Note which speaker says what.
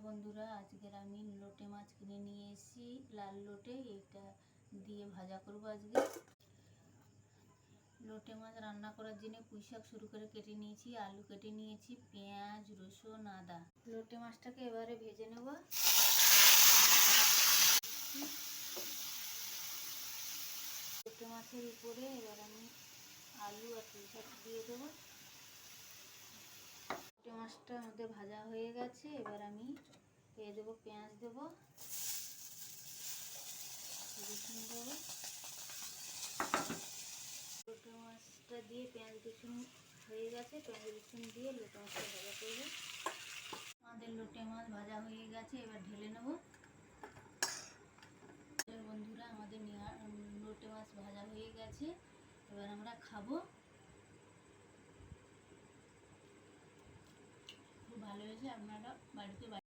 Speaker 1: বন্ধুরা, আজকের আমি লোটে মাছ কিনে নিয়ে এসেছি, লাল লোটে। এটা দিয়ে ভাজা করব আজকে। লোটে মাছ রান্না করার জন্য পুঁই শাক শুরু করে কেটে নিয়েছি, আলু কেটে নিয়েছি, পেঁয়াজ, রসুন, আদা। লোটে মাছটাকে এবারে ভেজে নেব। লোটে মাছের উপরে এবার আমি আলু আর পুঁই শাক দিয়ে দেবো। লোটে মাছটা আমাদের ভাজা হয়ে গেছে। এবার আমি দেবো পেঁয়াজ, দেবো রসুন, দেবো। লোটে মাছটা দিয়ে পেঁয়াজ রসুন হয়ে গেছে। পেঁয়াজ রসুন দিয়ে লোটে মাছটা ভাজা করবো। আমাদের লোটে মাছ ভাজা হয়ে গেছে, এবার ঢেলে নেব। বন্ধুরা, আমাদের লোটে মাছ ভাজা হয়ে গেছে, এবার আমরা খাবো। খুব ভালো হয়েছে, আপনারা বাড়িতে